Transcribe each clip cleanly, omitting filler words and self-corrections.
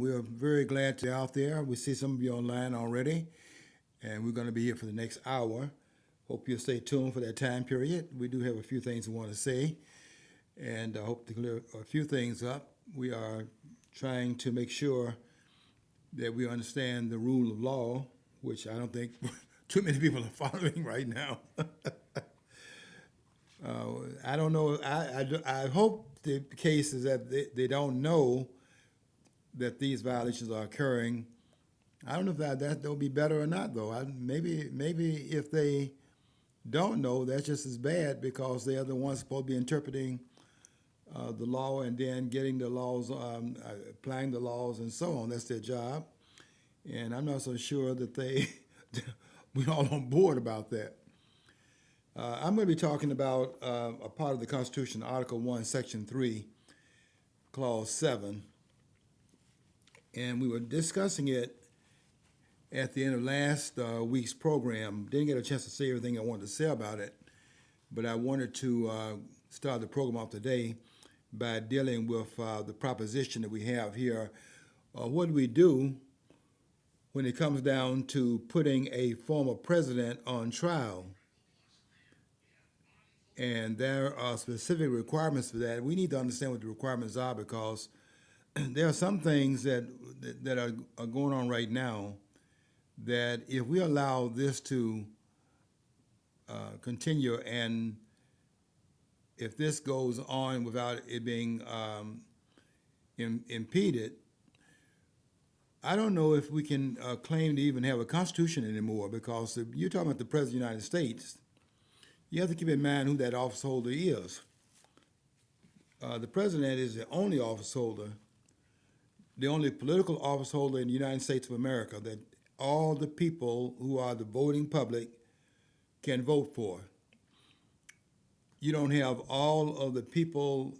We're very glad to be out there. We see some of you online already, and we're going to be here for the next hour. Hope you'll stay tuned for that time period. We do have a few things we want to say, and I hope to clear a few things up. We are trying to make sure that we understand the rule of law, which I don't think too many people are following right now. I don't know. I hope the case is that they don't know that these violations are occurring. I don't know if that will be better or not, though. Maybe if they don't know, that's just as bad because they are the ones supposed to be interpreting the law and then getting the laws, applying the laws, and so on. That's their job, and I'm not so sure that we're all on board about that. I'm going to be talking about a part of the Constitution, Article 1, Section 3, Clause 7, and we were discussing it at the end of last week's program. Didn't get a chance to say everything I wanted to say about it, but I wanted to start the program off today by dealing with the proposition that we have here. What do we do when it comes down to putting a former president on trial? And there are specific requirements for that. We need to understand what the requirements are because there are some things that are going on right now that if we allow this to continue and if this goes on without it being impeded, I don't know if we can claim to even have a constitution anymore because if you're talking about the President of the United States, you have to keep in mind who that office holder is. The President is the only office holder, the only political office holder in the United States of America that all the people who are the voting public can vote for. You don't have all of the people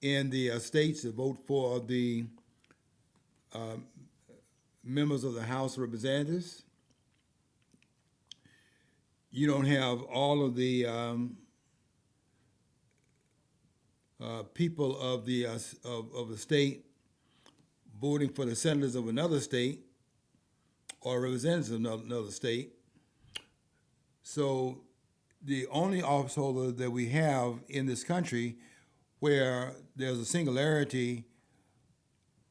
in the states that vote for the members of the House of Representatives. You don't have all of the people of the state voting for the senators of another state or representatives of another state. So the only office holder that we have in this country where there's a singularity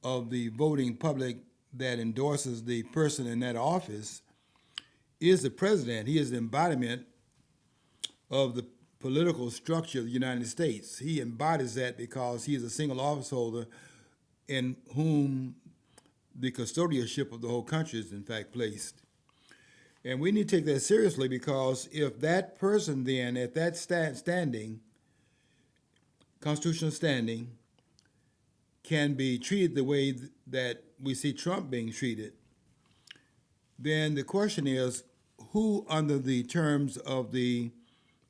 of the voting public that endorses the person in that office is the president. He is the embodiment of the political structure of the United States. He embodies that because he is a single office holder in whom the custodianship of the whole country is in fact placed. And we need to take that seriously because if that person then at that standing, constitutional standing, can be treated the way that we see Trump being treated, then the question is who under the terms of the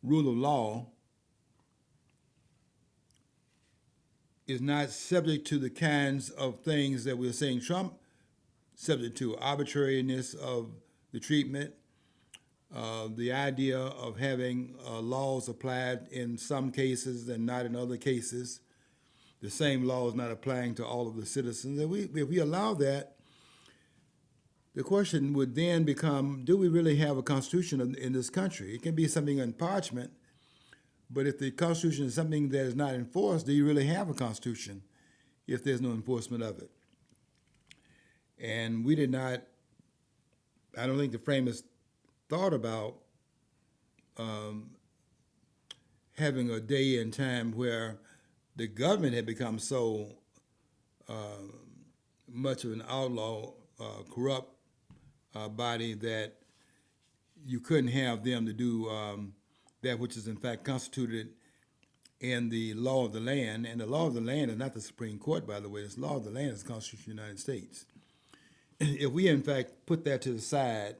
rule of law is not subject to the kinds of things that we're saying Trump subject to, arbitrariness of the treatment, the idea of having laws applied in some cases and not in other cases, the same laws not applying to all of the citizens. If we allow that, the question would then become, do we really have a constitution in this country? It can be something on parchment, but if the Constitution is something that is not enforced, do you really have a Constitution if there's no enforcement of it? And we did not, I don't think the framers thought about having a day and time where the government had become so much of an outlaw, corrupt body that you couldn't have them to do that which is in fact constituted in the law of the land. And the law of the land is not the Supreme Court, by the way. The law of the land is the Constitution of the United States. If we, in fact, put that to the side,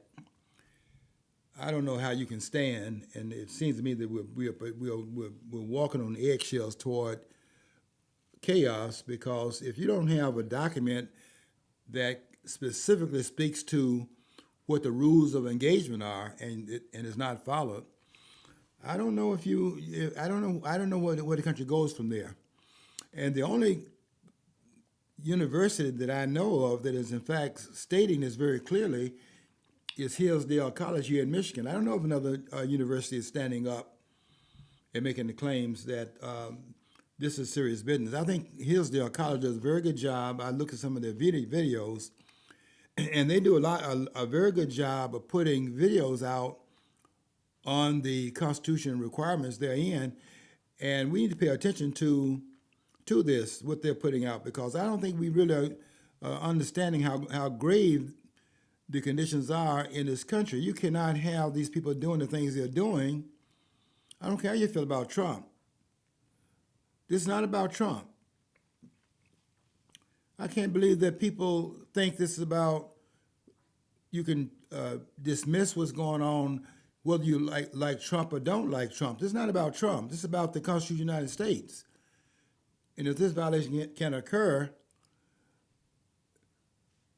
I don't know how you can stand, and it seems to me that we're walking on eggshells toward chaos because if you don't have a document that specifically speaks to what the rules of engagement are and is not followed, I don't know I don't know where the country goes from there. And the only university that I know of that is in fact stating this very clearly is Hillsdale College here in Michigan. I don't know if another university is standing up and making the claims that this is serious business. I think Hillsdale College does a very good job. I look at some of their videos, and they do a very good job of putting videos out on the Constitution requirements they're in, and we need to pay attention to this, what they're putting out, because I don't think we really are understanding how grave the conditions are in this country. You cannot have these people doing the things they're doing. I don't care how you feel about Trump. This is not about Trump. I can't believe that people think this is about, you can dismiss what's going on, whether you like Trump or don't like Trump. This is not about Trump. This is about the Constitution of the United States. And if this violation can occur,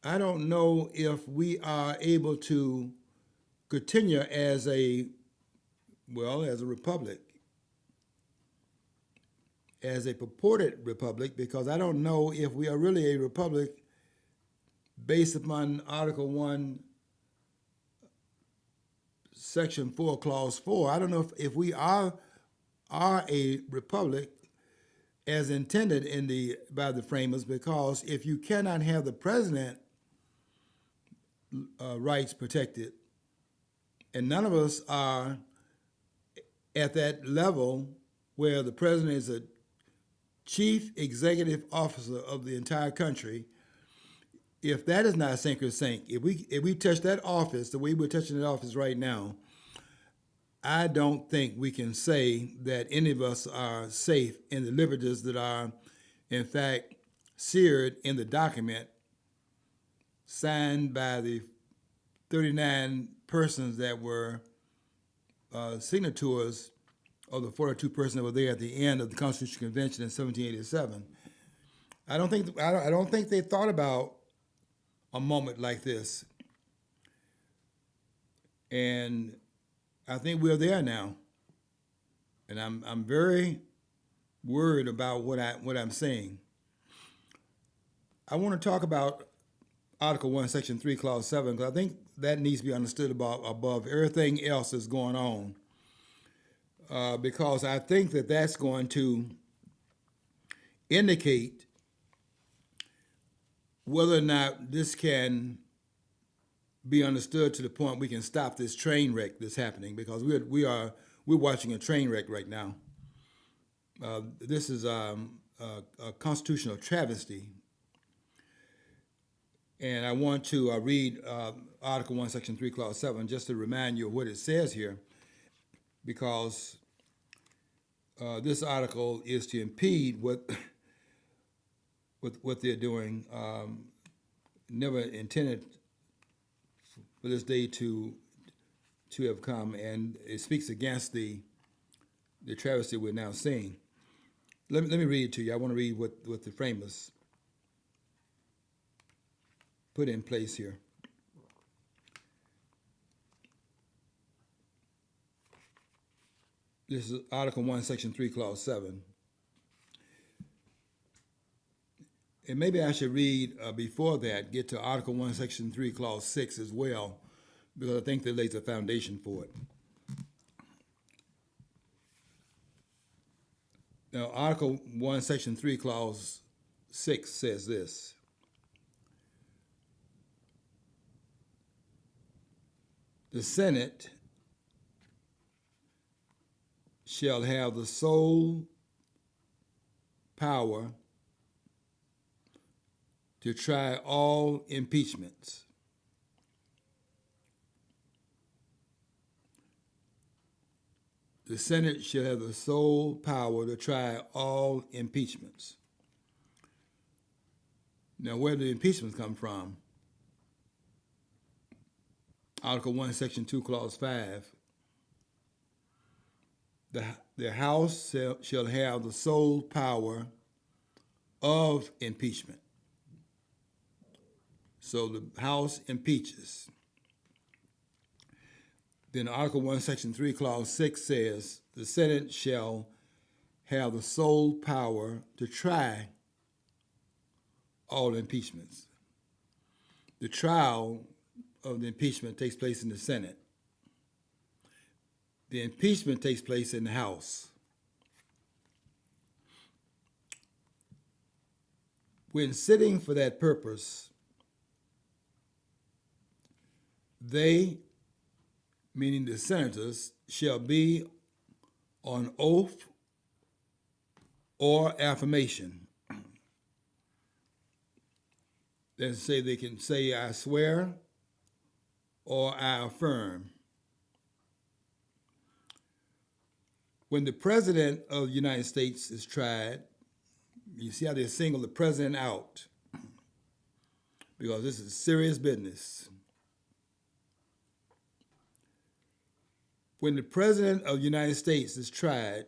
I don't know if we are able to continue as a republic, as a purported republic, because I don't know if we are really a republic based upon Article 1, Section 4, Clause 4. I don't know if we are a republic as intended by the framers, because if you cannot have the president rights protected, and none of us are at that level where the president is a chief executive officer of the entire country, if that is not sink or sink, if we touch that office the way we're touching that office right now, I don't think we can say that any of us are safe in the liberties that are, in fact, seared in the document signed by the 39 persons that were signatories of the 42 persons that were there at the end of the Constitutional Convention in 1787. I don't think they thought about a moment like this, and I think we're there now, and I'm very worried about what I'm saying. I want to talk about Article 1, Section 3, Clause 7, because I think that needs to be understood above everything else that's going on, because I think that that's going to indicate whether or not this can be understood to the point we can stop this train wreck that's happening, because we're watching a train wreck right now. This is a constitutional travesty. And I want to read Article 1, Section 3, Clause 7, just to remind you of what it says here, because this article is to impede what they're doing. Never intended for this day to have come, and it speaks against the travesty we're now seeing. Let me read it to you. I want to read what the framers put in place here. This is Article 1, Section 3, Clause 7. And maybe I should read before that, get to Article 1, Section 3, Clause 6 as well, because I think that lays a foundation for it. Now, Article 1, Section 3, Clause 6 says this: the Senate shall have the sole power to try all impeachments. The Senate shall have the sole power to try all impeachments. Now, where do the impeachments come from? Article 1, Section 2, Clause 5. The House shall have the sole power of impeachment. So the House impeaches. Then Article 1, Section 3, Clause 6 says, the Senate shall have the sole power to try all impeachments. The trial of the impeachment takes place in the Senate. The impeachment takes place in the House. When sitting for that purpose, they, meaning the senators, shall be on oath or affirmation. They say they can say, I swear or I affirm. When the President of the United States is tried, you see how they single the President out, because this is serious business. When the President of the United States is tried,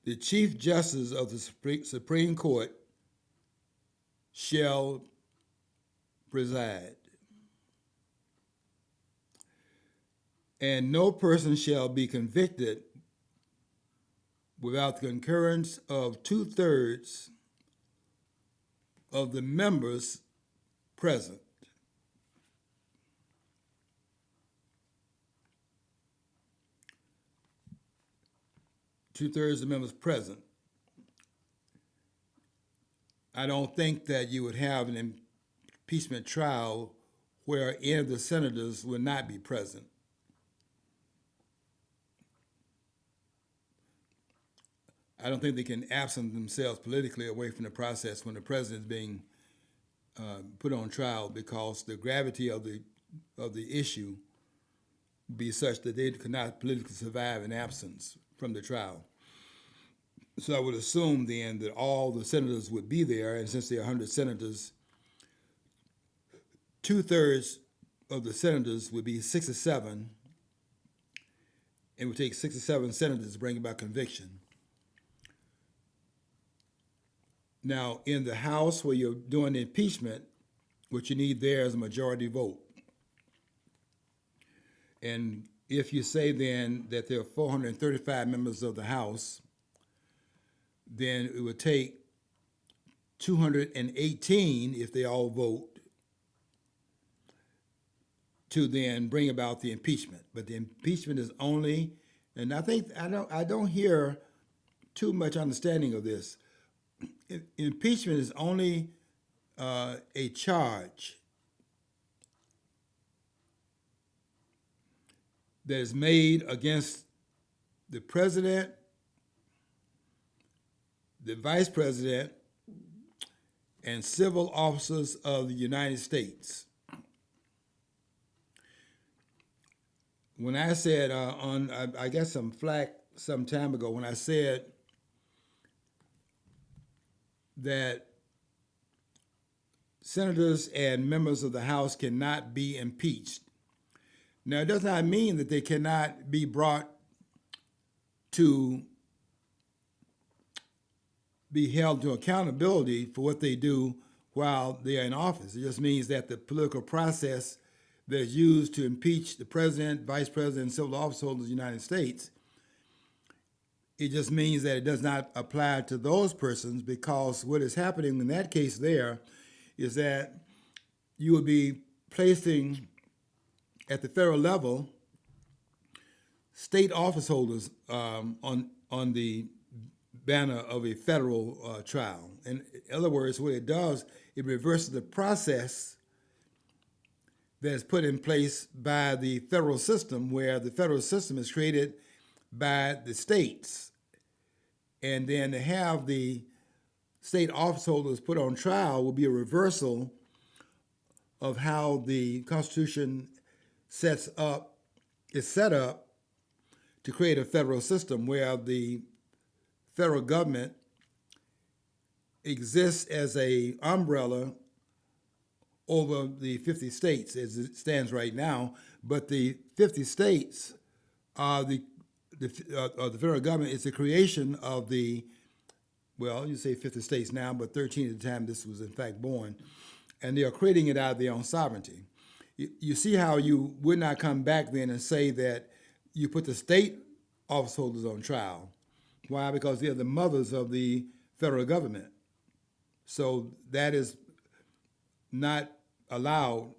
the Chief Justice of the Supreme Court shall preside, and no person shall be convicted without the concurrence of 2/3 of the members present. Two-thirds of the members present. I don't think that you would have an impeachment trial where any of the senators would not be present. I don't think they can absent themselves politically away from the process when the president is being put on trial, because the gravity of the issue be such that they could not politically survive in absence from the trial. So I would assume then that all the senators would be there, and since there are 100 senators, 2/3 of the senators would be 67. It would take 67 senators to bring about conviction. Now, in the House where you're doing the impeachment, what you need there is a majority vote. And if you say then that there are 435 members of the House, then it would take 218, if they all vote, to then bring about the impeachment. But the impeachment is only, and I think I don't hear too much understanding of this. Impeachment is only a charge that is made against the president, the vice president, and civil officers of the United States. When I said I got some flack some time ago when I said that senators and members of the House cannot be impeached. Now, it does not mean that they cannot be brought to be held to accountability for what they do while they are in office. It just means that the political process that is used to impeach the president, vice president, and civil office holders of the United States, it just means that it does not apply to those persons, because what is happening in that case there is that you would be placing at the federal level state office holders on the banner of a federal trial. In other words, what it does, it reverses the process that is put in place by the federal system, where the federal system is created by the states. And then to have the state office holders put on trial will be a reversal of how the Constitution is set up to create a federal system where the federal government exists as an umbrella over the 50 states as it stands right now, but the 50 states are the federal government is the creation of the, well, you say 50 states now, but 13 at the time this was in fact born, and they are creating it out of their own sovereignty. You see how you would not come back then and say that you put the state office holders on trial, Why? Because they're the mothers of the federal government. So that is not allowed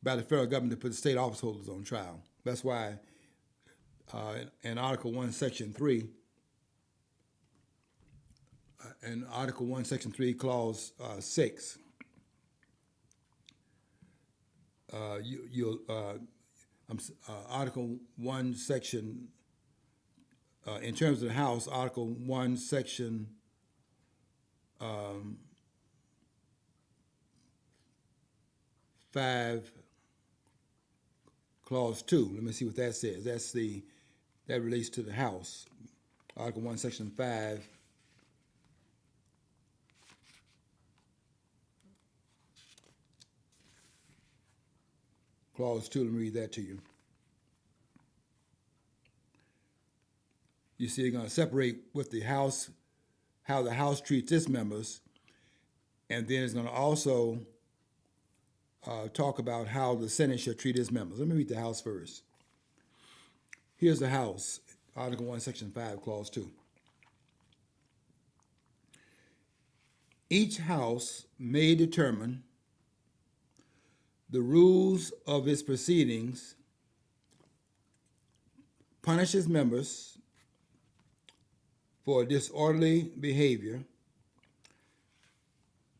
by the federal government to put state office holders on trial. That's why in Article 1, Section 3, in Article 1, Section 3, Clause 6, Article 1, Section, in terms of the House, Article 1, Section 5, Clause 2. Let me see what that says. That relates to the House. Article 1, Section 5. Clause 2, let me read that to you. You see, they're going to separate with the House, how the House treats its members, and then it's going to also talk about how the Senate should treat its members. Let me read the House first. Here's the House, Article 1, Section 5, Clause 2. Each House may determine the rules of its proceedings, punish its members for disorderly behavior,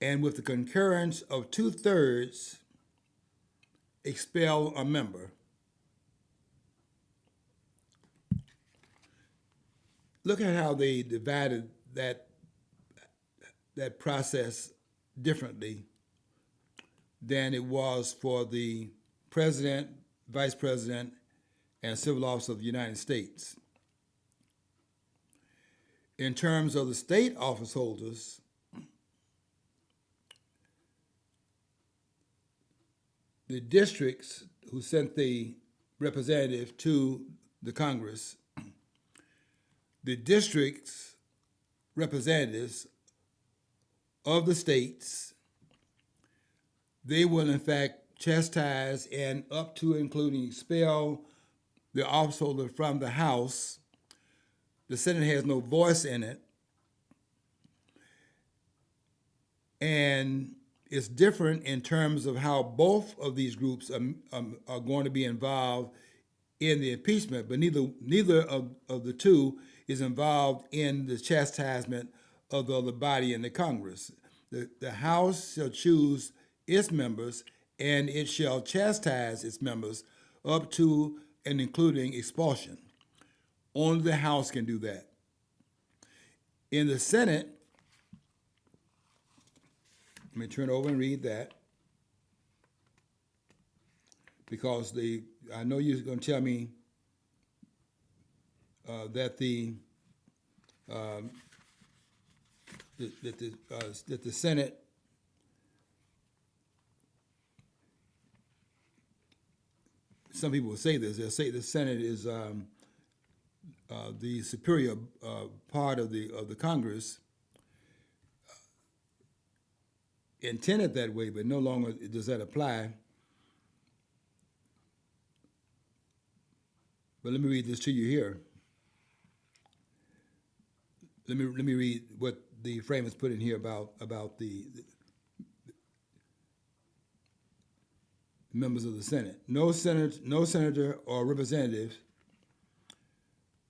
and with the concurrence of 2/3, expel a member. Look at how they divided that process differently than it was for the president, vice president, and civil officer of the United States. In terms of the state office holders, the districts who sent the representative to the Congress, the districts representatives of the states, they will in fact chastise and up to including expel the office holder from the House. The Senate has no voice in it. And it's different in terms of how both of these groups are going to be involved in the impeachment, but neither of the two is involved in the chastisement of the other body in the Congress. The House shall choose its members, and it shall chastise its members up to and including expulsion. Only the House can do that. In the Senate, let me turn over and read that, because I know you're going to tell me that the Senate some people will say this. They'll say the Senate is the superior part of the Congress, intended that way, but no longer does that apply. But let me read this to you here. Let me read what the framers put in here about the members of the Senate. No senator or representative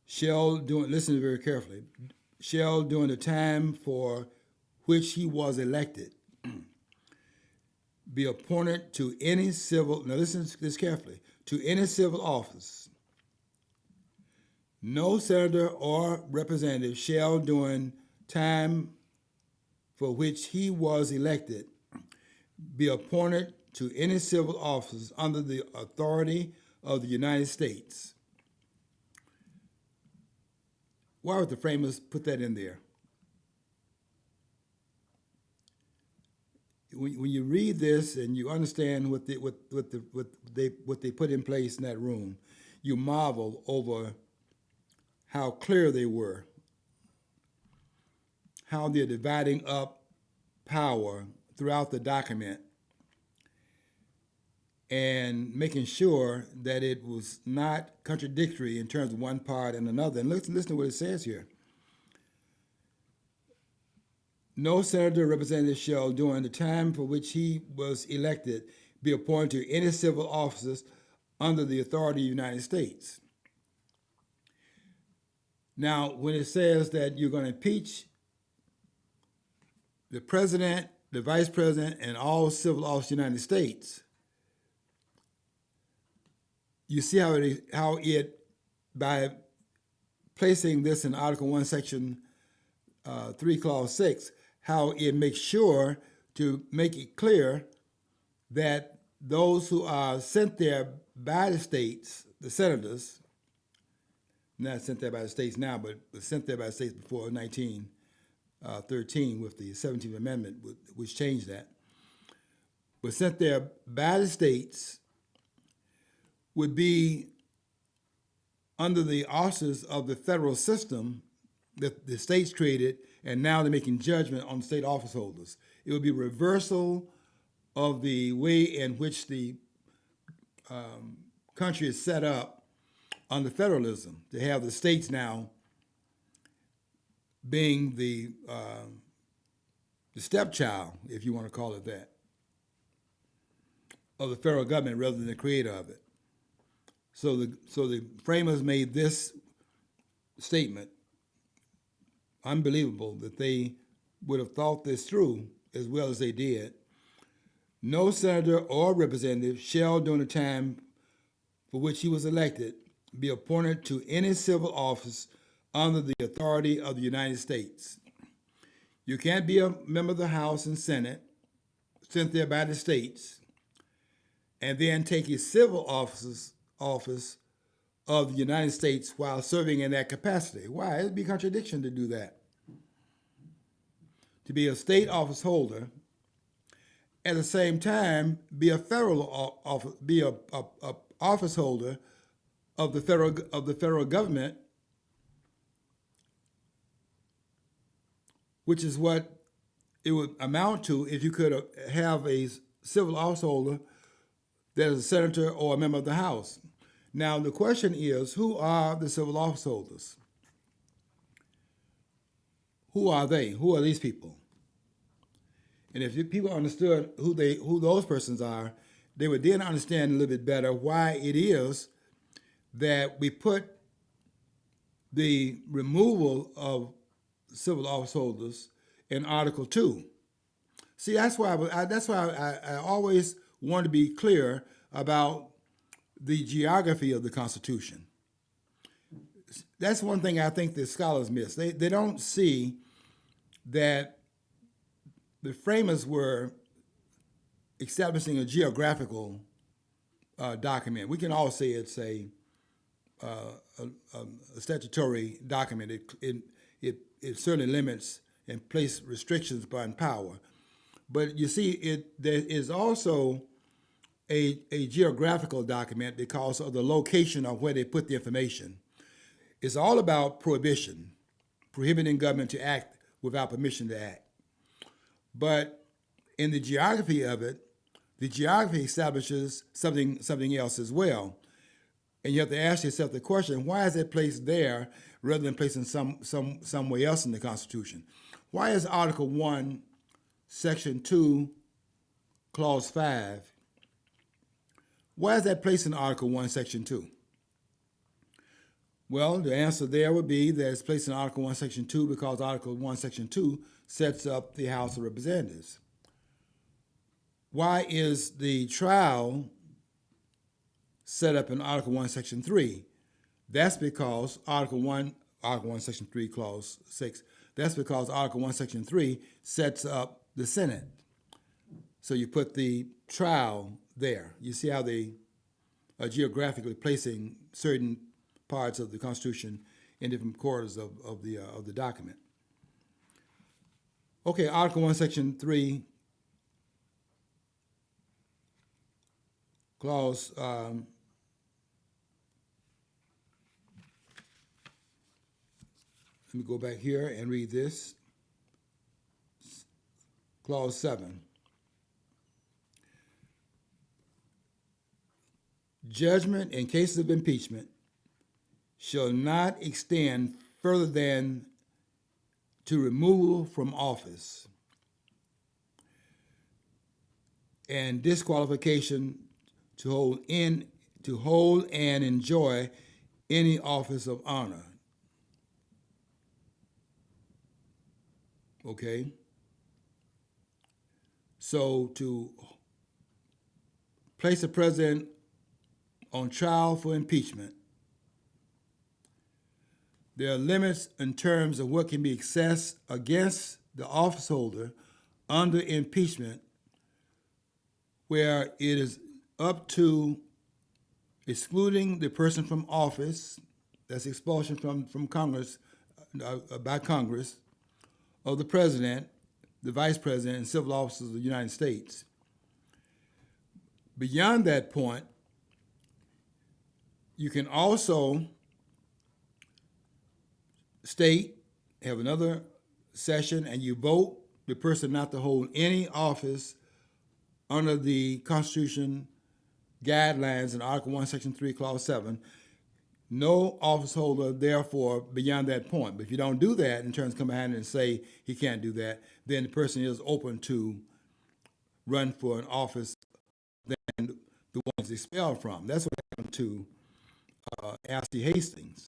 shall, listen very carefully, shall during the time for which he was elected be appointed to any civil, now listen to this carefully, to any civil office. No senator or representative shall during time for which he was elected be appointed to any civil office under the authority of the United States. Why would the framers put that in there? When you read this and you understand what they put in place in that room, you marvel over how clear they were, how they're dividing up power throughout the document and making sure that it was not contradictory in terms of one part and another. And listen to what it says here. no senator or representative shall, during the time for which he was elected, be appointed to any civil offices under the authority of the United States. Now, when it says that you're going to impeach the president, the vice president, and all civil officers of the United States, you see how it by placing this in Article 1, Section 3, Clause 6, how it makes sure to make it clear that those who are sent there by the states, the senators, not sent there by the states now, but sent there by the states before 1913 with the 17th Amendment, which changed that, was sent there by the states, would be under the auspices of the federal system that the states created, and now they're making judgment on state office holders. It would be reversal of the way in which the country is set up under federalism, to have the states now being the stepchild, if you want to call it that, of the federal government rather than the creator of it. So the framers made this statement, unbelievable that they would have thought this through as well as they did. No senator or representative shall, during the time for which he was elected, be appointed to any civil office under the authority of the United States. You can't be a member of the House and Senate, sent there by the states, and then take a civil office of the United States while serving in that capacity. Why? It'd be contradiction to do that. To be a state office holder, at the same time, be a federal office, be a office holder of the federal government, which is what it would amount to if you could have a civil office holder that is a senator or a member of the House. Now, the question is, who are the civil office holders? Who are they? Who are these people? And if people understood who those persons are, they would then understand a little bit better why it is that we put the removal of civil office holders in Article 2. See, that's why I always want to be clear about the geography of the Constitution. That's one thing I think the scholars miss. They don't see that the framers were establishing a geographical document. We can all say it's a statutory document. It certainly limits and places restrictions upon power. But you see, there is also a geographical document because of the location of where they put the information. It's all about prohibition, prohibiting government to act without permission to act. But in the geography of it, the geography establishes something else as well. And you have to ask yourself the question, why is it placed there rather than placed in somewhere else in the Constitution? Why is Article 1, Section 2, Clause 5, why is that placed in Article 1, Section 2? Well, the answer there would be that it's placed in Article 1, Section 2 because Article 1, Section 2 sets up the House of Representatives. Why is the trial set up in Article 1, Section 3? That's because Article 1, Section 3, Clause 6, that's because Article 1, Section 3 sets up the Senate. So you put the trial there. You see how they are geographically placing certain parts of the Constitution in different quarters of the document. Okay, Article 1, Section 3, Clause let me go back here and read this. Clause 7. Judgment in cases of impeachment shall not extend further than to removal from office and disqualification to hold and enjoy any office of honor. Okay? So to place a president on trial for impeachment, there are limits in terms of what can be accessed against the officeholder under impeachment, where it is up to excluding the person from office, that's expulsion from Congress, by Congress, of the president, the vice president, and civil officers of the United States. Beyond that point, you can also state, have another session, and you vote the person not to hold any office under the Constitution guidelines in Article 1, Section 3, Clause 7. No office holder, therefore, beyond that point. But if you don't do that, in terms of come behind and say he can't do that, then the person is open to run for an office than the ones expelled from. That's what happened to Ashley Hastings.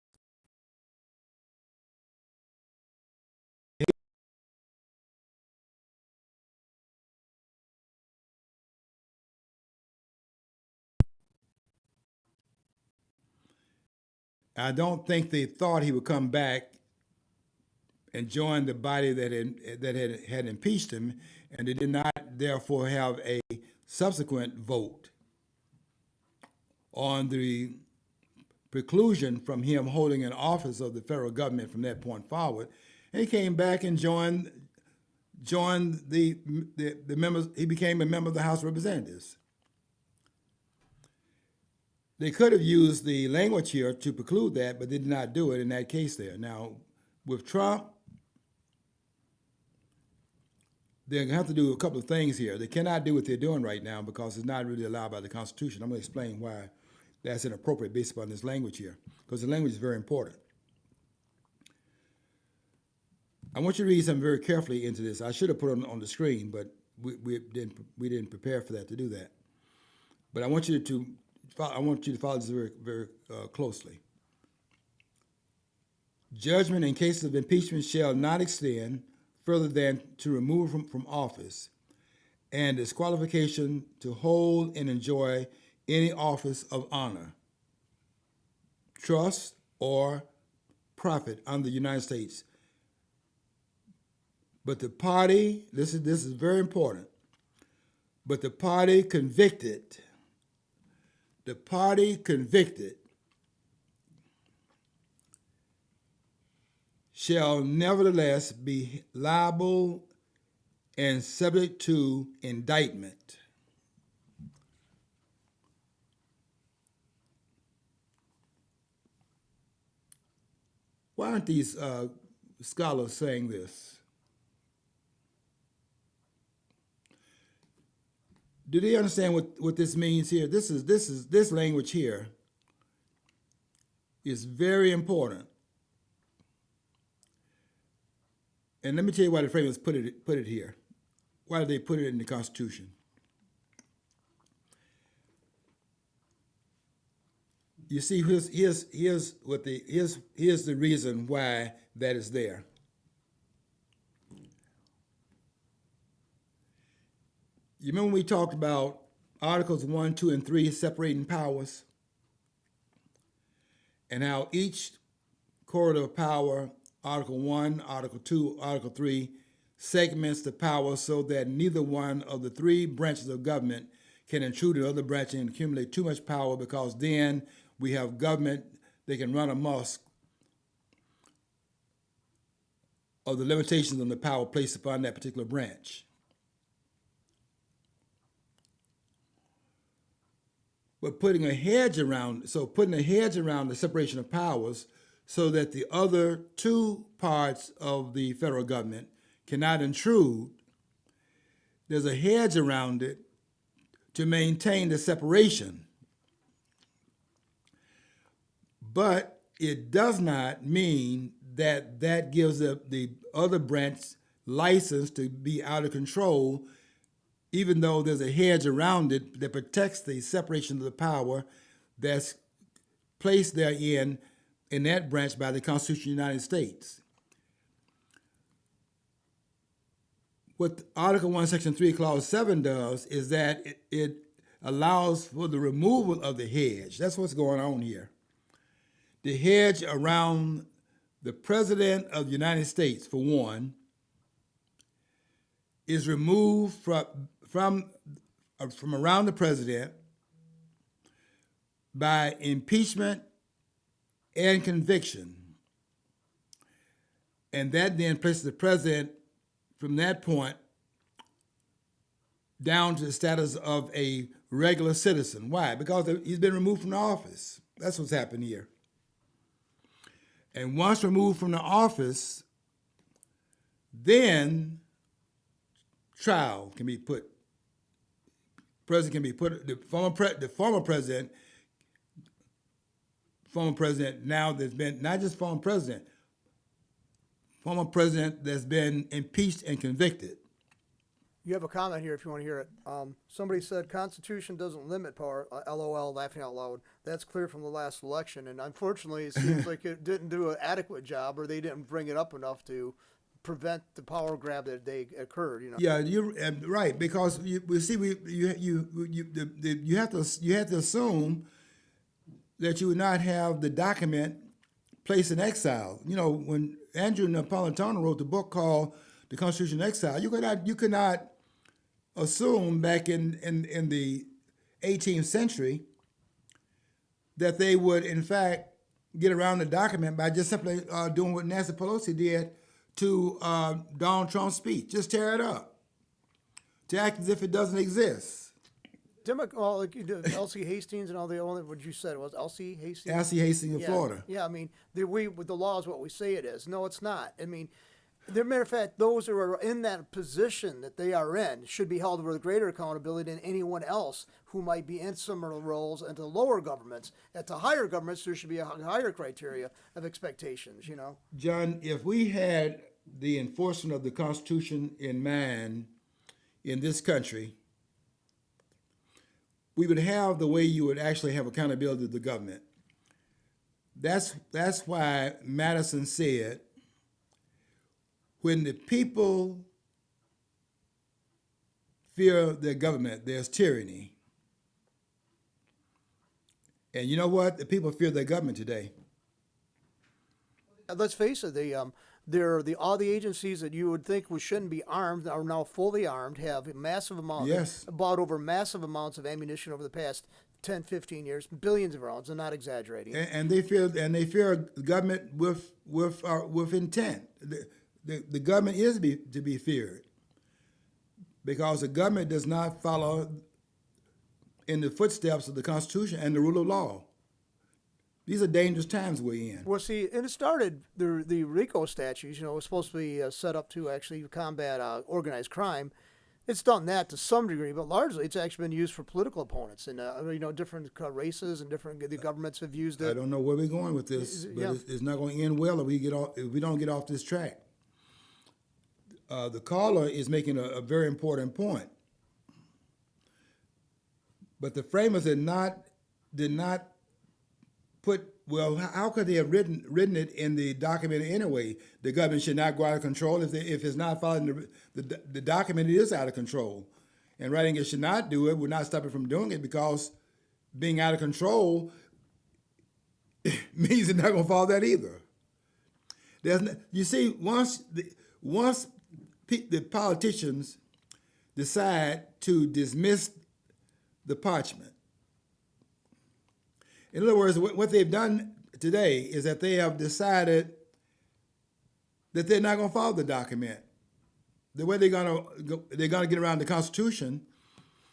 I don't think they thought he would come back and join the body that had impeached him, and they did not therefore have a subsequent vote on the preclusion from him holding an office of the federal government from that point forward. And he came back and joined the members. He became a member of the House of Representatives. They could have used the language here to preclude that, but they did not do it in that case there. Now, with Trump, they're going to have to do a couple of things here. They cannot do what they're doing right now because it's not really allowed by the Constitution. I'm going to explain why that's inappropriate based upon this language here, because the language is very important. I want you to read something very carefully into this. I should have put it on the screen, but we didn't prepare for that to do that. But I want you to follow this very, very closely. Judgment in cases of impeachment shall not extend further than to removal from office and disqualification to hold and enjoy any office of honor, trust, or profit under the United States. But the party, this is very important, but the party convicted shall nevertheless be liable and subject to indictment. Why aren't these scholars saying this? Do they understand what this means here? This language here is very important. And let me tell you why the framers put it here. Why did they put it in the Constitution? You see, here's the reason why that is there. You remember when we talked about Articles 1, 2, and 3 separating powers, and how each corridor of power, Article 1, Article 2, Article 3, segments the power so that neither one of the three branches of government can intrude in other branches and accumulate too much power, because then we have government that can run amok of the limitations on the power placed upon that particular branch. But putting a hedge around the separation of powers so that the other two parts of the federal government cannot intrude, there's a hedge around it to maintain the separation. But it does not mean that gives the other branch license to be out of control, even though there's a hedge around it that protects the separation of the power that's placed therein in that branch by the Constitution of the United States. What Article 1, Section 3, Clause 7 does is that it allows for the removal of the hedge. That's what's going on here. The hedge around the President of the United States, for one, is removed from around the President by impeachment and conviction. And that then places the President from that point down to the status of a regular citizen. Why? Because he's been removed from the office. That's what's happened here. And once removed from the office, then trial can be put. President can be put. The former president now that's been not just former president that's been impeached and convicted. You have a comment here if you want to hear it. Somebody said Constitution doesn't limit power. LOL, laughing out loud. That's clear from the last election, and unfortunately, it seems like it didn't do an adequate job, or they didn't bring it up enough to prevent the power grab that they occurred. You know. Yeah, you're right, because you have to assume that you would not have the document placed in exile. You know, when Andrew Napolitano wrote the book called The Constitution in Exile, you could not assume back in the 18th century that they would in fact get around the document by just simply doing what Nancy Pelosi did to Donald Trump's speech. Just tear it up. To act as if it doesn't exist. Like Elsie Hastings and all the only what you said was Elsie Hastings. Elsie Hastings of Florida. Yeah, I mean, with the law is what we say it is. No, it's not. I mean, as a matter of fact, those who are in that position that they are in should be held with greater accountability than anyone else who might be in similar roles and to lower governments. At the higher governments, there should be a higher criteria of expectations, you know. John, if we had the enforcement of the Constitution in mind in this country, we would have the way you would actually have accountability of the government. That's why Madison said, when the people fear their government, there's tyranny. And you know what? The people fear their government today. Let's face it, all the agencies that you would think shouldn't be armed are now fully armed, have massive amounts, Yes. bought over massive amounts of ammunition over the past 10, 15 years, billions of rounds. I'm not exaggerating. And they fear government with intent. The government is to be feared because the government does not follow in the footsteps of the Constitution and the rule of law. These are dangerous times we're in. Well, see, and it started, the RICO statutes, was supposed to be set up to actually combat organized crime. It's done that to some degree, but largely it's actually been used for political opponents and, different races and the governments have used it. I don't know where we're going with this, but it's not going to end well if we don't get off this track. The caller is making a very important point. But the framers did not put, well, how could they have written it in the document anyway? The government should not go out of control. If it's not following the document, it is out of control. And writing it should not do it would not stop it from doing it, because being out of control means it's not going to follow that either. You see, once the politicians decide to dismiss the parchment, in other words, what they've done today is that they have decided that they're not going to follow the document. The way they're going to get around the Constitution,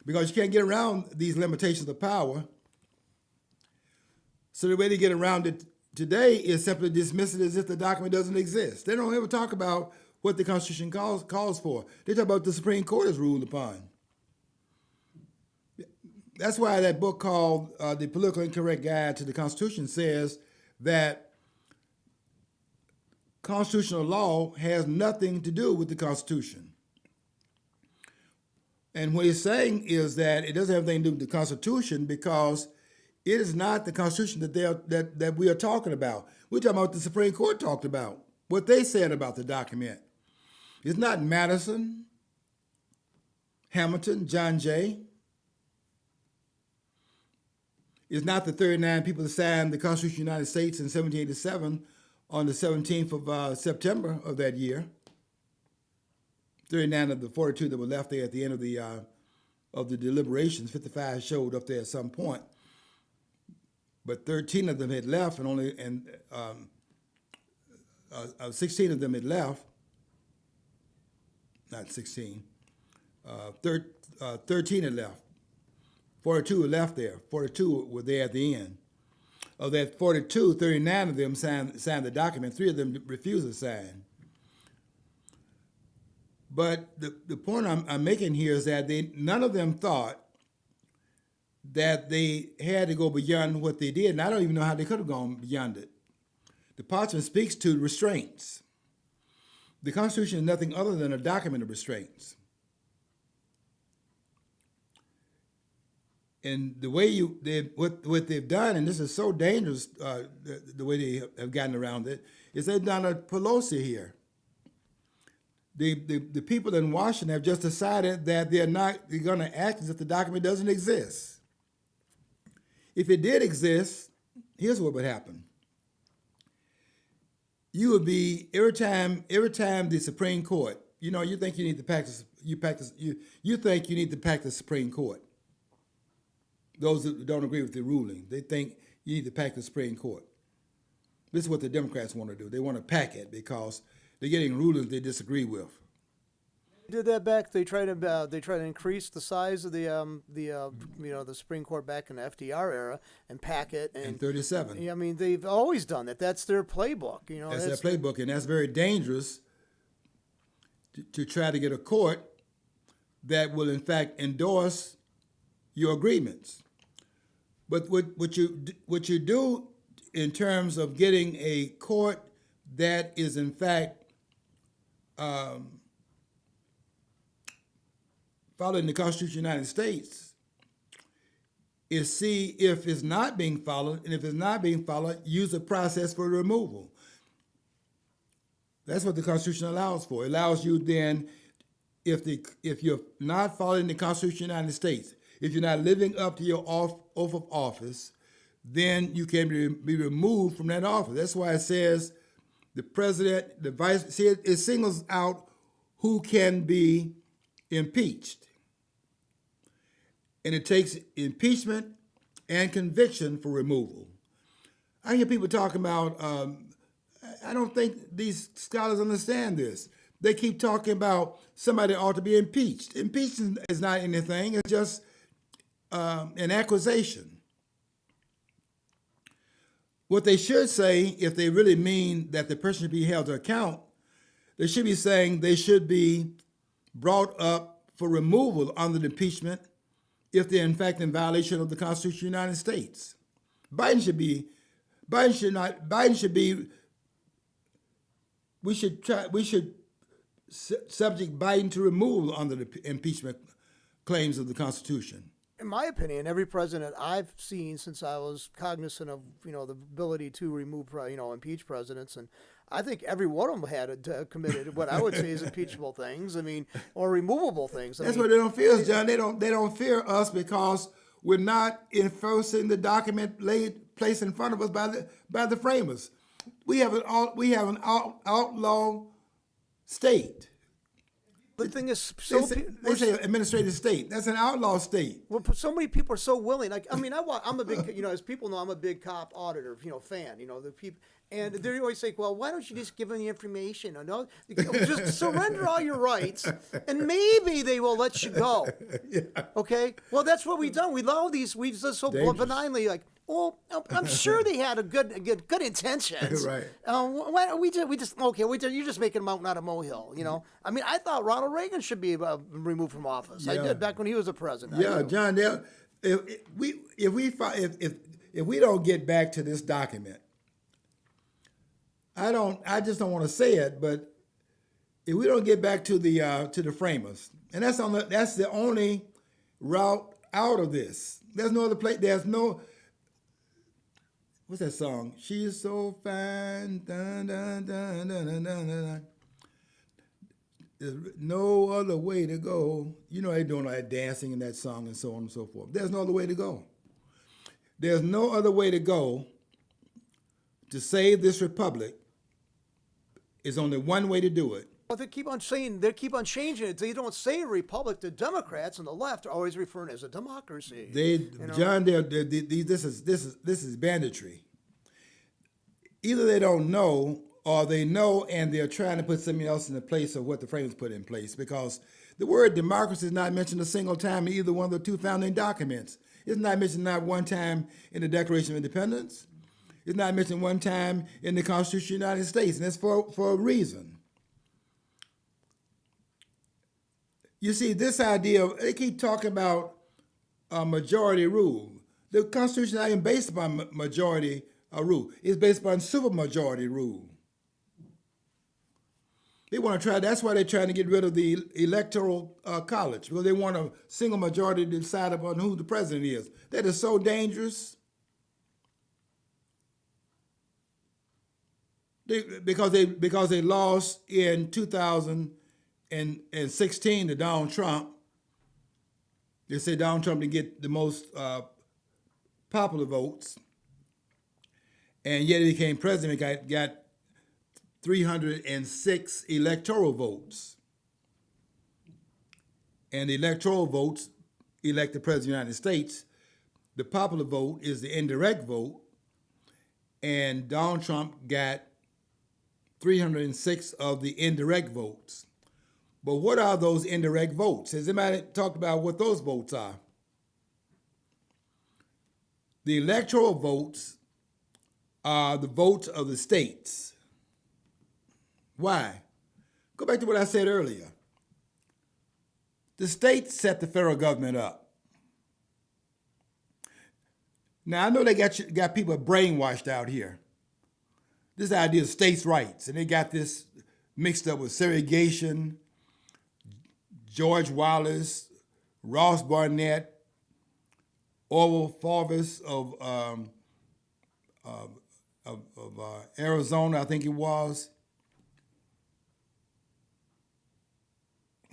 because you can't get around these limitations of power. So the way they get around it today is simply dismiss it as if the document doesn't exist. They don't ever talk about what the Constitution calls for. They talk about the Supreme Court has ruled upon. That's why that book called The Politically Incorrect Guide to the Constitution says that constitutional law has nothing to do with the Constitution. And what he's saying is that it doesn't have anything to do with the Constitution because it is not the Constitution that we are talking about. We're talking about what the Supreme Court talked about, what they said about the document. It's not Madison, Hamilton, John Jay. It's not the 39 people that signed the Constitution of the United States in 1787 on the 17th of September of that year. 39 of the 42 that were left there at the end of the deliberations. 55 showed up there at some point, but 13 of them had left, and 16 of them had left. Not 16. 13 had left. 42 were left there. 42 were there at the end. Of that 42, 39 of them signed the document. 3 of them refused to sign. But the point I'm making here is that none of them thought that they had to go beyond what they did, and I don't even know how they could have gone beyond it. The parchment speaks to restraints. The Constitution is nothing other than a document of restraints. And the way what they've done, and this is so dangerous, the way they have gotten around it, is they've done a Pelosi here. The people in Washington have just decided that they're going to act as if the document doesn't exist. If it did exist, here's what would happen. You would be every time the Supreme Court, you think you need to practice, you think you need to pack the Supreme Court. Those that don't agree with the ruling, they think you need to pack the Supreme Court. This is what the Democrats want to do. They want to pack it because they're getting rulings they disagree with. Did that back? They try to increase the size of the Supreme Court back in the FDR era and pack it. And in 37. Yeah, I mean they've always done that. That's their playbook. That's their playbook, and that's very dangerous to try to get a court that will in fact endorse your agreements. But what you do in terms of getting a court that is in fact following the Constitution of the United States is see if it's not being followed, and if it's not being followed, use a process for removal. That's what the Constitution allows for. It allows you then, if you're not following the Constitution of the United States, if you're not living up to your oath of office, then you can be removed from that office. That's why it says the president, the vice, see, it singles out who can be impeached. And it takes impeachment and conviction for removal. I hear people talking about, I don't think these scholars understand this. They keep talking about somebody ought to be impeached. Impeachment is not anything, it's just an accusation. What they should say, if they really mean that the person should be held to account, they should be saying they should be brought up for removal under the impeachment if they're in fact in violation of the Constitution of the United States. We should subject Biden to removal under the impeachment claims of the Constitution. In my opinion, every president I've seen since I was cognizant of, the ability to remove, impeach presidents, and I think every one of them had committed what I would say is impeachable things. I mean, or removable things. That's what they don't fear us, John. They don't fear us because we're not enforcing the document placed in front of us by the framers. We have an outlaw state. The thing is, they say administrative state. That's an outlaw state. Well, so many people are so willing. I'm a big, as people know, I'm a big cop auditor, fan. The people, and they always say, well, why don't you just give them the information? No, just surrender all your rights, and maybe they will let you go. Yeah. Okay. Well, that's what we've done. We allow these. We just so benignly like. Well, I'm sure they had a good intentions. Right. Why don't you're just making a mountain out of molehill, I mean, I thought Ronald Reagan should be removed from office. Yeah. I did back when he was a president. Yeah, John, if we don't get back to this document, I just don't want to say it, but if we don't get back to the framers, and that's the only route out of this. There's no other place. There's no, what's that song? She's so fine. Dun, dun, dun, dun, dun, dun, dun. There's no other way to go. You know, they're doing all that dancing in that song and so on and so forth. There's no other way to go. There's no other way to go to save this republic. There's only one way to do it. But they keep on changing it. They don't say a republic. The Democrats and the left are always referring to it as a democracy. John, this is banditry. Either they don't know, or they know and they're trying to put something else in the place of what the framers put in place. Because the word democracy is not mentioned a single time in either one of the two founding documents. It's not mentioned not one time in the Declaration of Independence. It's not mentioned one time in the Constitution of the United States, and that's for a reason. You see, this idea, they keep talking about majority rule. The Constitution is not even based upon majority rule. It's based upon supermajority rule. They want to try, that's why they're trying to get rid of the electoral college, because they want a single majority to decide upon who the president is. That is so dangerous. Because they lost in 2016 to Donald Trump. They say Donald Trump didn't get the most popular votes, and yet he became president. Got 306 electoral votes, and the electoral votes elect the president of the United States. The popular vote is the indirect vote, and Donald Trump got 306 of the indirect votes. But what are those indirect votes? Has anybody talked about what those votes are? The electoral votes are the votes of the states. Why? Go back to what I said earlier. The states set the federal government up. Now, I know they got people brainwashed out here. This idea of states' rights, and they got this mixed up with segregation, George Wallace, Ross Barnett, Orwell Farvis of Arizona, I think it was.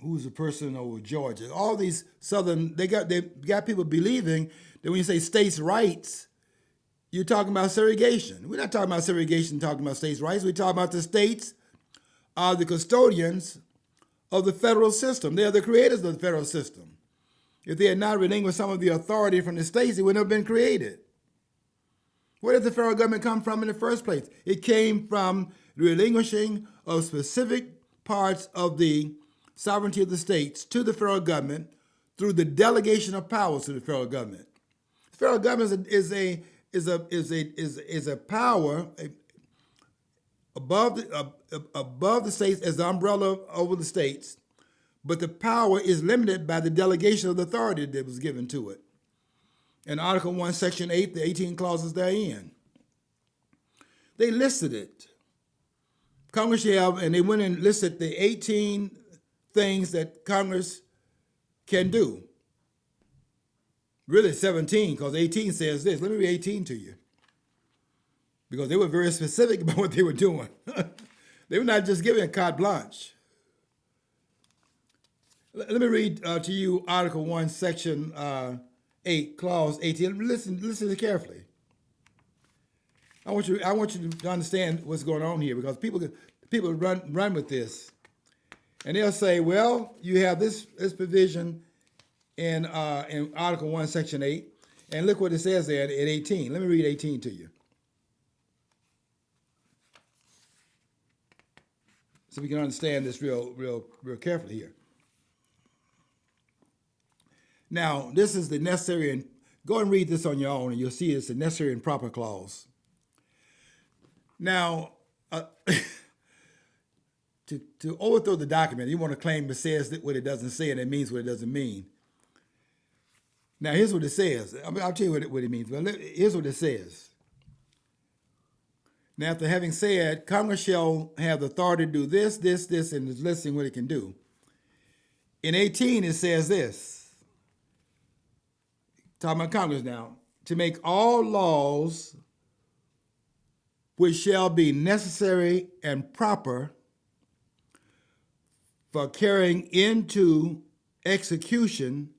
Who's the person over Georgia? All these Southern, they got people believing that when you say states' rights, you're talking about segregation. We're not talking about segregation, talking about states' rights. We're talking about the states are the custodians of the federal system. They are the creators of the federal system. If they had not relinquished some of the authority from the states, it wouldn't have been created. Where did the federal government come from in the first place? It came from the relinquishing of specific parts of the sovereignty of the states to the federal government through the delegation of powers to the federal government. The federal government is a power above the states as the umbrella over the states, but the power is limited by the delegation of the authority that was given to it. In Article 1, Section 8, the 18 clauses therein. They listed it. Congress and they went and listed the 18 things that Congress can do. Really 17, because 18 says this. Let me read 18 to you. Because they were very specific about what they were doing. They were not just giving a carte blanche. Let me read to you Article 1, Section 8, Clause 18. Listen carefully. I want you to understand what's going on here, because people run with this. And they'll say, well, you have this provision in Article 1, Section 8, and look what it says there in 18. Let me read 18 to you, so we can understand this real carefully here. Now, this is the necessary, and go and read this on your own, and you'll see it's the necessary and proper clause. Now, to overthrow the document, you want to claim it says what it doesn't say, and it means what it doesn't mean. Now, here's what it says. I'll tell you what it means, but here's what it says. Now, after having said, Congress shall have the authority to do this, this, this, and is listing what it can do. In 18, it says this, talking about Congress now, to make all laws which shall be necessary and proper for carrying into execution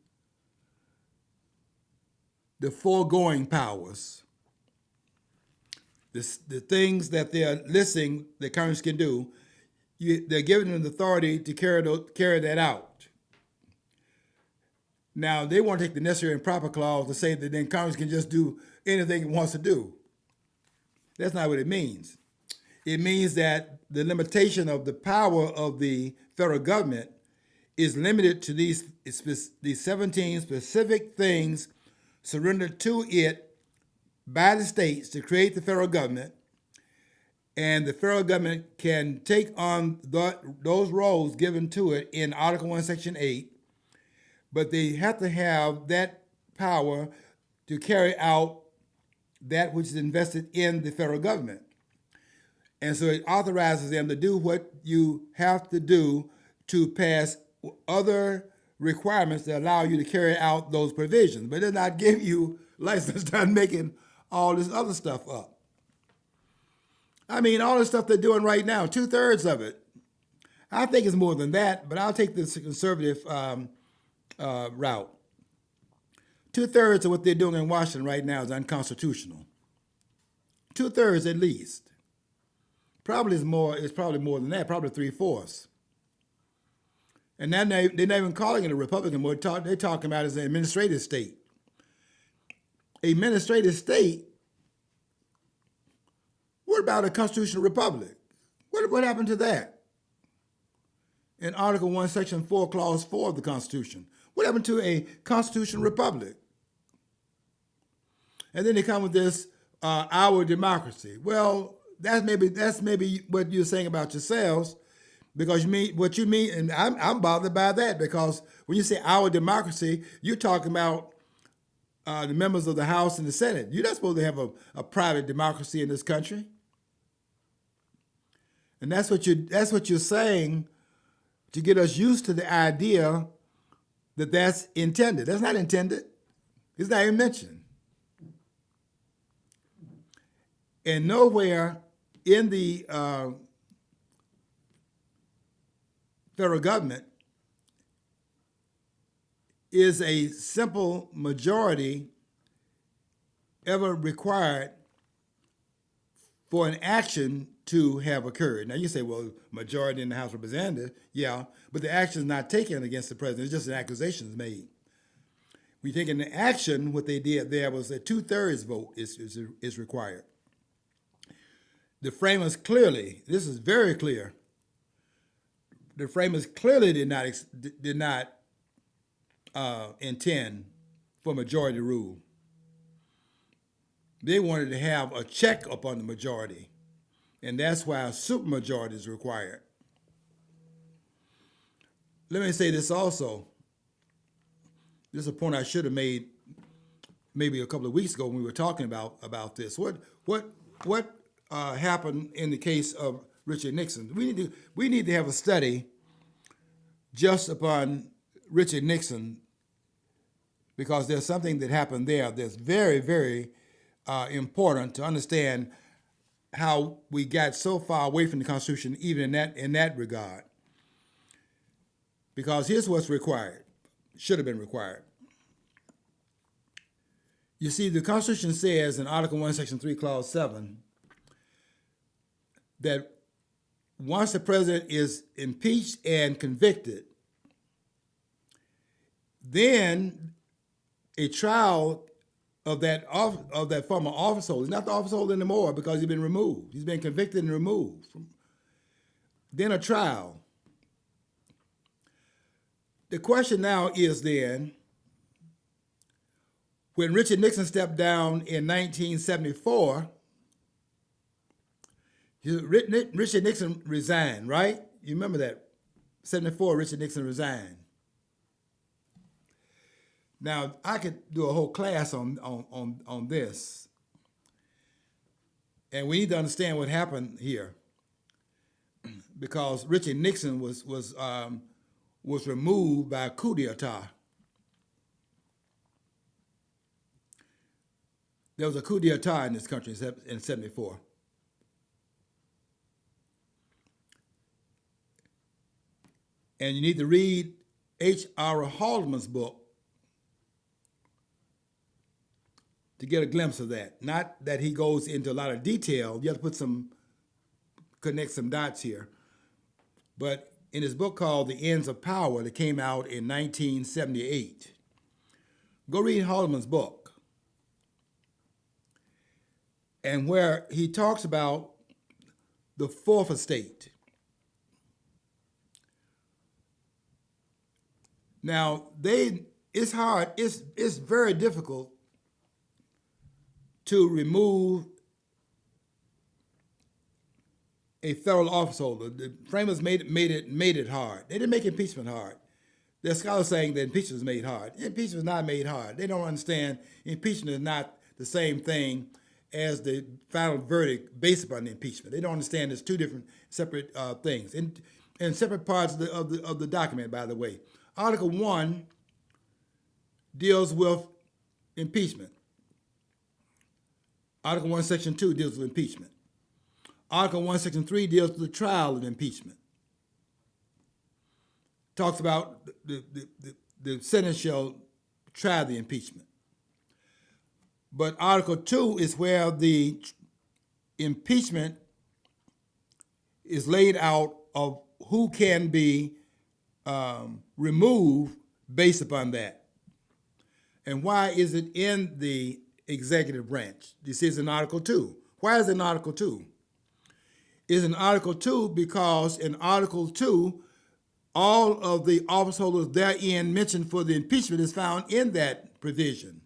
the foregoing powers. The things that they're listing that Congress can do, they're giving them the authority to carry that out. Now, they want to take the necessary and proper clause to say that then Congress can just do anything it wants to do. That's not what it means. It means that the limitation of the power of the federal government is limited to these 17 specific things surrendered to it by the states to create the federal government, and the federal government can take on those roles given to it in Article 1, Section 8, but they have to have that power to carry out that which is invested in the federal government. And so it authorizes them to do what you have to do to pass other requirements that allow you to carry out those provisions, but it does not give you license to start making all this other stuff up. I mean, all the stuff they're doing right now, 2/3 of it. I think it's more than that, but I'll take this conservative route. 2/3 of what they're doing in Washington right now is unconstitutional. 2/3 at least. Probably is more. It's probably more than that. Probably 3/4. And then they're not even calling it a Republican. They're talking about it as an administrative state. Administrative state. What about a constitutional republic? What happened to that? In Article 1, Section 4, Clause 4 of the Constitution. What happened to a constitutional republic? And then they come with this our democracy. Well, that's maybe what you're saying about yourselves, because what you mean, and I'm bothered by that, because when you say our democracy, you're talking about the members of the House and the Senate. You're not supposed to have a private democracy in this country. And that's what you're saying to get us used to the idea that that's intended. That's not intended. It's not even mentioned. And nowhere in the federal government is a simple majority ever required for an action to have occurred. Now you say, well, majority in the House of Representatives, yeah, but the action is not taken against the president. It's just an accusation is made. We take an action, what they did there was a 2/3 vote is required. The framers clearly, this is very clear, the framers clearly did not intend for majority rule. They wanted to have a check upon the majority, and that's why a supermajority is required. Let me say this also. This is a point I should have made maybe a couple of weeks ago when we were talking about this. What happened in the case of Richard Nixon? We need to have a study just upon Richard Nixon, because there's something that happened there that's very, very important to understand how we got so far away from the Constitution, even in that regard. Because here's what's required, should have been required. You see, the Constitution says in Article 1, Section 3, Clause 7, that once the president is impeached and convicted, then a trial of that former office holder, he's not the office holder anymore because he's been removed. He's been convicted and removed. Then a trial. The question now is then, when Richard Nixon stepped down in 1974, Richard Nixon resigned, right? You remember that? 74, Richard Nixon resigned. Now, I could do a whole class on this. And we need to understand what happened here, because Richard Nixon was removed by a coup d'état. There was a coup d'état in this country in '74. And you need to read H.R. Haldeman's book to get a glimpse of that. Not that he goes into a lot of detail. You have to connect some dots here. But in his book called The Ends of Power that came out in 1978, go read Haldeman's book. And where he talks about the fourth estate. Now, it's hard, it's very difficult to remove a federal office holder. The framers made it hard. They didn't make impeachment hard. There's scholars saying that impeachment is made hard. Impeachment is not made hard. They don't understand impeachment is not the same thing as the final verdict based upon the impeachment. They don't understand there's two different separate things and separate parts of the document, by the way. Article 1 deals with impeachment. Article 1, Section 2 deals with impeachment. Article 1, Section 3 deals with the trial of impeachment. Talks about the Senate shall try the impeachment. But Article 2 is where the impeachment is laid out of who can be removed based upon that. And why is it in the executive branch? This is in Article 2. Why is it in Article 2? It's in Article 2 because in Article 2, all of the office holders therein mentioned for the impeachment is found in that provision.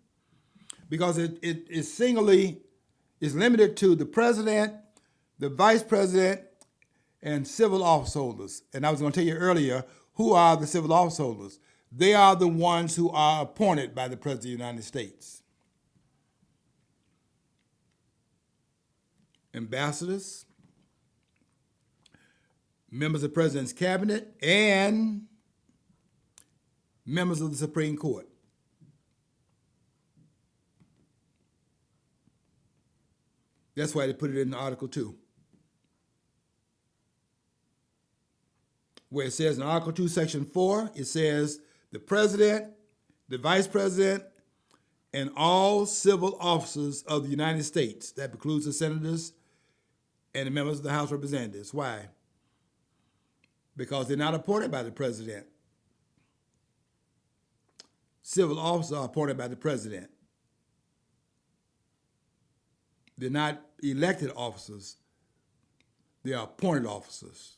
Because it is limited to the president, the vice president, and civil office holders. And I was going to tell you earlier, who are the civil office holders? They are the ones who are appointed by the President of the United States. Ambassadors, members of the President's cabinet, and members of the Supreme Court. That's why they put it in Article 2. Where it says in Article 2, Section 4, it says the President, the Vice President, and all civil officers of the United States. That includes the senators and the members of the House of Representatives. Why? Because they're not appointed by the President. Civil officers are appointed by the President. They're not elected officers. They are appointed officers.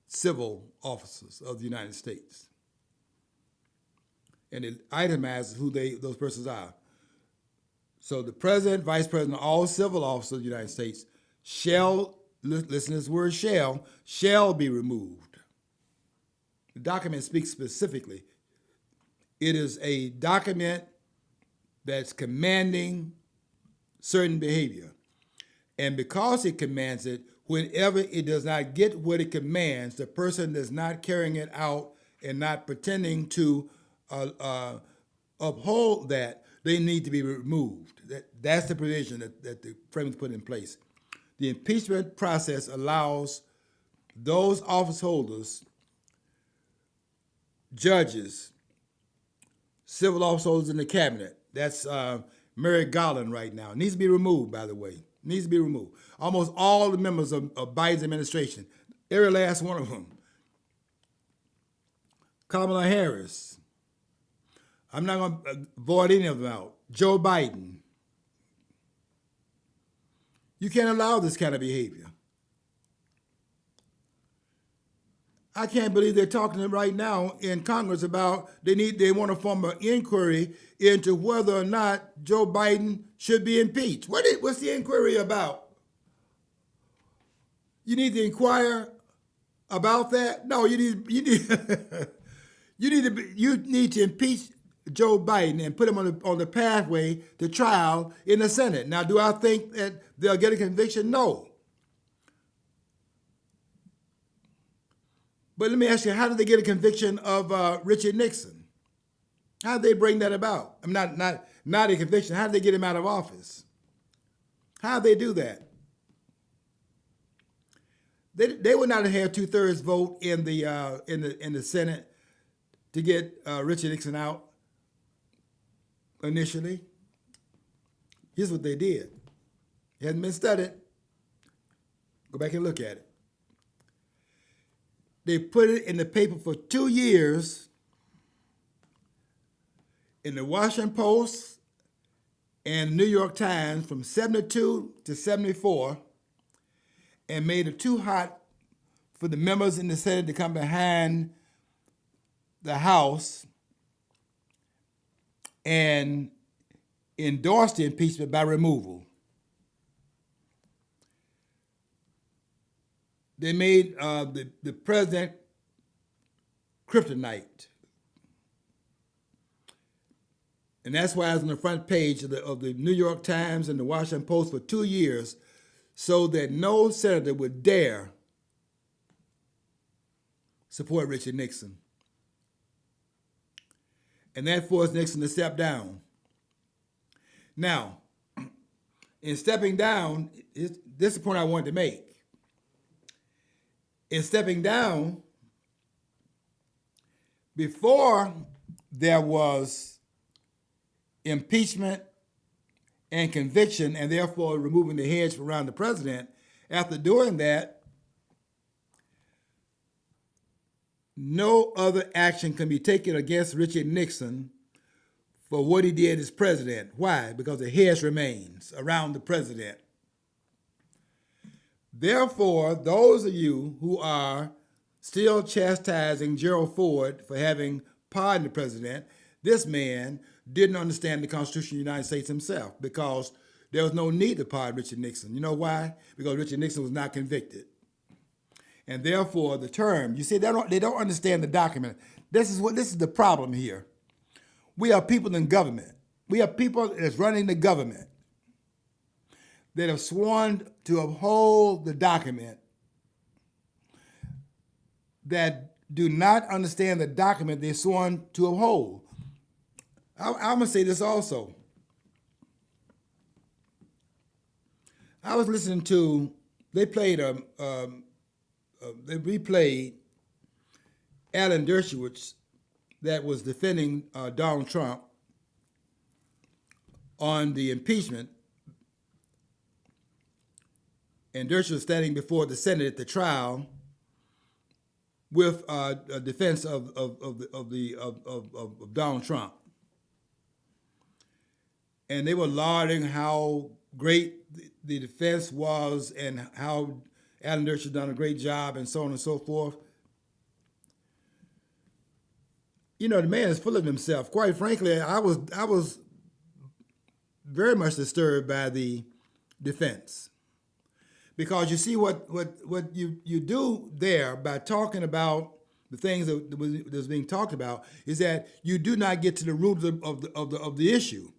Civil officers of the United States. And it itemizes who those persons are. So the President, Vice President, all civil officers of the United States shall, listen to this word shall be removed. The document speaks specifically. It is a document that's commanding certain behavior. And because it commands it, whenever it does not get what it commands, the person is not carrying it out and not pretending to uphold that, they need to be removed. That's the provision that the framers put in place. The impeachment process allows those office holders, judges, civil office holders in the cabinet, that's Merrick Garland right now, needs to be removed, by the way. Needs to be removed. Almost all the members of Biden's administration, every last one of them. Kamala Harris. I'm not going to void any of them out. Joe Biden. You can't allow this kind of behavior. I can't believe they're talking right now in Congress about they want to form an inquiry into whether or not Joe Biden should be impeached. What's the inquiry about? You need to inquire about that? No, you need you need to impeach Joe Biden and put him on the pathway to trial in the Senate. Now, do I think that they'll get a conviction? No. But let me ask you, how did they get a conviction of Richard Nixon? How did they bring that about? I'm not a conviction. How did they get him out of office? How did they do that? They would not have had 2/3 vote in the Senate to get Richard Nixon out initially. Here's what they did. It hasn't been studied. Go back and look at it. They put it in the paper for 2 years in the Washington Post and New York Times from 72 to 74 and made it too hot for the members in the Senate to come behind the House and endorse the impeachment by removal. They made the president kryptonite. And that's why I was on the front page of the New York Times and the Washington Post for 2 years, so that no senator would dare support Richard Nixon. And that forced Nixon to step down. Now, in stepping down, this is the point I wanted to make. In stepping down, before there was impeachment and conviction, and therefore removing the hedge around the president, after doing that, no other action can be taken against Richard Nixon for what he did as president. Why? Because the hedge remains around the president. Therefore, those of you who are still chastising Gerald Ford for having pardoned the president, this man didn't understand the Constitution of the United States himself, because there was no need to pardon Richard Nixon. You know why? Because Richard Nixon was not convicted. And therefore, the term, you see, they don't understand the document. This is the problem here. We are people in government. We are people that's running the government that have sworn to uphold the document, that do not understand the document they've sworn to uphold. I'm going to say this also. I was listening to, they replayed Alan Dershowitz that was defending Donald Trump on the impeachment. And Dershowitz was standing before the Senate at the trial with a defense of Donald Trump. And they were lauding how great the defense was and how Alan Dershowitz done a great job and so on and so forth. You know, the man is full of himself. Quite frankly, I was very much disturbed by the defense. Because you see what you do there by talking about the things that was being talked about is that you do not get to the root of the issue.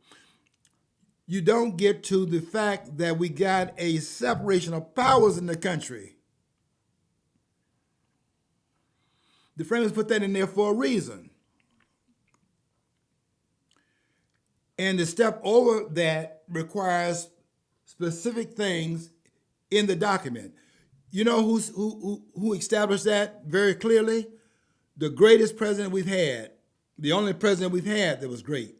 You don't get to the fact that we got a separation of powers in the country. The framers put that in there for a reason. And to step over that requires specific things in the document. You know who established that very clearly? The greatest president we've had. The only president we've had that was great.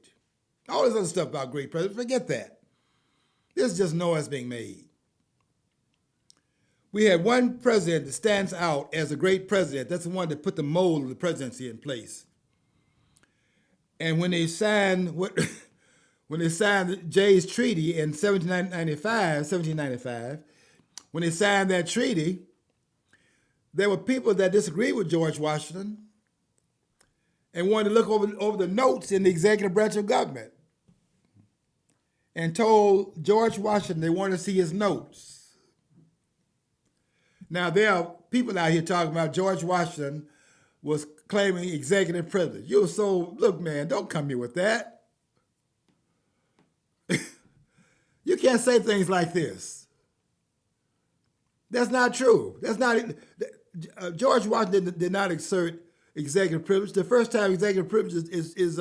All this other stuff about great presidents, forget that. There's just noise being made. We had one president that stands out as a great president. That's the one that put the mold of the presidency in place. And when they signed Jay's Treaty in 1795, when they signed that treaty, there were people that disagreed with George Washington and wanted to look over the notes in the executive branch of government and told George Washington they wanted to see his notes. Now, there are people out here talking about George Washington was claiming executive privilege. You were so, look, man, don't come here with that. You can't say things like this. That's not true. That's not, George Washington did not exert executive privilege. The first time executive privilege is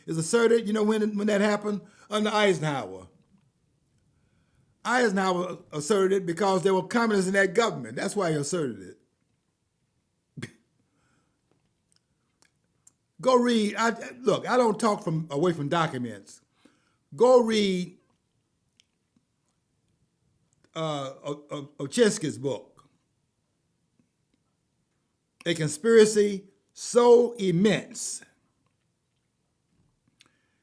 asserted, you know when that happened? Under Eisenhower. Eisenhower asserted it because there were communists in that government. That's why he asserted it. Go read. Look, I don't talk away from documents. Go read Oczynski's book, A Conspiracy So Immense.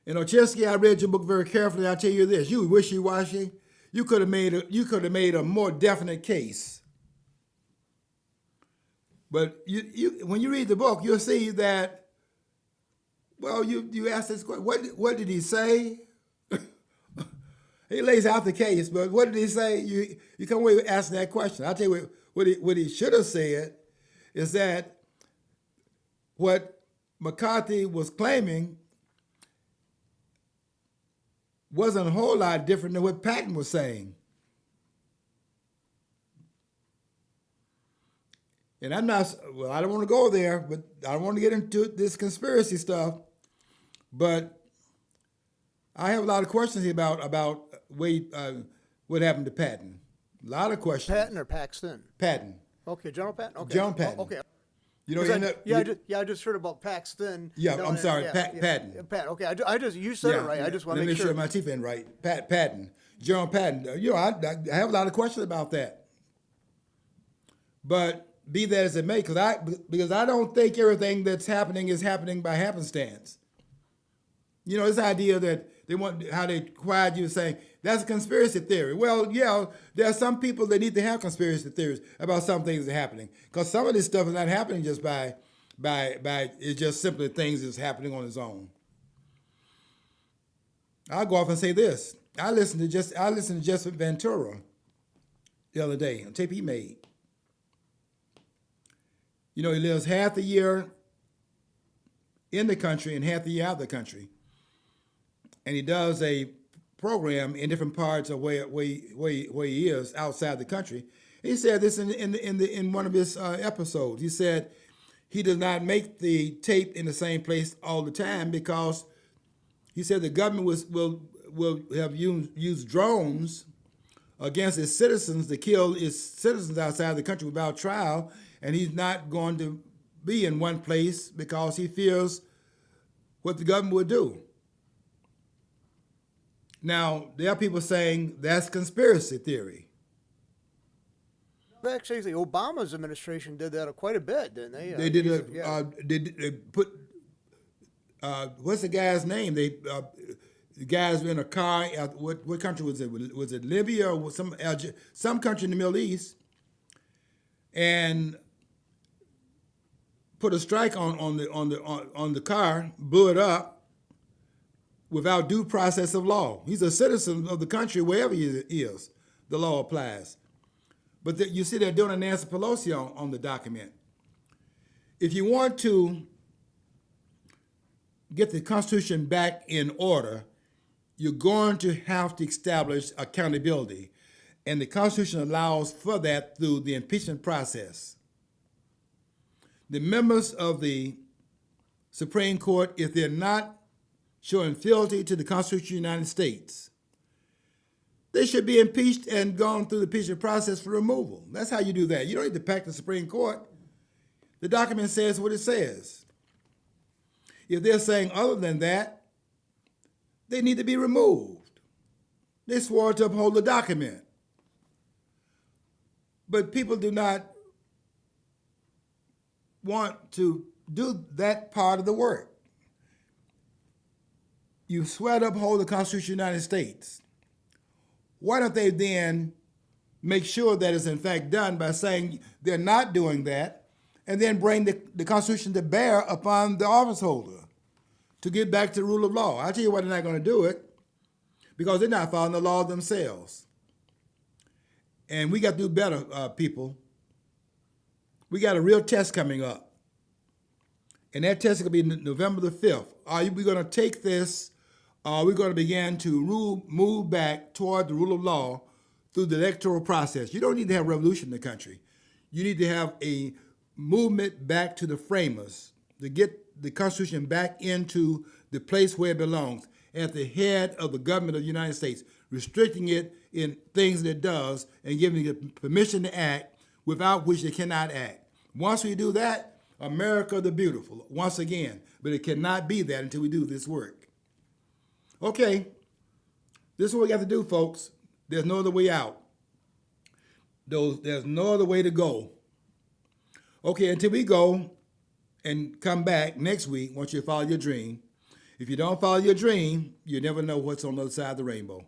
And Oczynski, I read your book very carefully. I'll tell you this: you wishy-washy. You could have made a more definite case. But when you read the book, you'll see that. Well, you ask this question: what did he say? He lays out the case, but what did he say? You come away asking that question. I'll tell you what he should have said is that what McCarthy was claiming wasn't a whole lot different than what Patton was saying. And I don't want to go there, but I don't want to get into this conspiracy stuff. But I have a lot of questions here about what happened to Patton. A lot of questions. Patton or Paxton? Patton. Okay, General Patton? Okay. John Patton. Oh, okay. You know, I just heard about Paxton. Yeah, No, I'm sorry, yeah, Patton. Yeah, Patton. Okay, you said it right. I just want to make sure. Let me make sure my teeth ain't right. Patton. John Patton. You know, I have a lot of questions about that. But be that as it may, because I don't think everything that's happening is happening by happenstance. You know, this idea that how they quiet you saying that's a conspiracy theory. Well, yeah, there are some people that need to have conspiracy theories about some things that are happening, because some of this stuff is not happening just by it's just simply things that's happening on its own. I'll go off and say this. I listened to Jesse Ventura the other day, a tape he made. You know, he lives half the year in the country and half the year out of the country. And he does a program in different parts of where he is outside the country. He said this in one of his episodes. He said he does not make the tape in the same place all the time because he said the government will have used drones against its citizens to kill its citizens outside the country without trial, and he's not going to be in one place because he fears what the government would do. Now, there are people saying that's conspiracy theory. Actually, the Obama's administration did that quite a bit, didn't they? They did they put what's the guy's name? The guys were in a car. What country was it? Was it Libya or some country in the Middle East? And put a strike on the car, blew it up without due process of law. He's a citizen of the country wherever he is. The law applies. But you see they're doing a Nancy Pelosi on the document. If you want to get the Constitution back in order, you're going to have to establish accountability. And the Constitution allows for that through the impeachment process. The members of the Supreme Court, if they're not showing fealty to the Constitution of the United States, they should be impeached and gone through the impeachment process for removal. That's how you do that. You don't need to pack the Supreme Court. The document says what it says. If they're saying other than that, they need to be removed. They swore to uphold the document. But people do not want to do that part of the work. You swear to uphold the Constitution of the United States. Why don't they then make sure that it's in fact done by saying they're not doing that, and then bring the Constitution to bear upon the office holder to get back to the rule of law? I'll tell you why they're not going to do it, because they're not following the law themselves. And we got to do better, people. We got a real test coming up. and that test is going to be November the 5th. Are we going to take this? Are we going to begin to move back toward the rule of law through the electoral process? You don't need to have a revolution in the country. You need to have a movement back to the framers to get the Constitution back into the place where it belongs, at the head of the government of the United States, restricting it in things that it does and giving it permission to act without which it cannot act. Once we do that, America the beautiful, once again. But it cannot be that until we do this work. Okay, this is what we got to do, folks. There's no other way out. There's no other way to go. Okay, until we go and come back next week, once you follow your dream. If you don't follow your dream, you never know what's on the other side of the rainbow.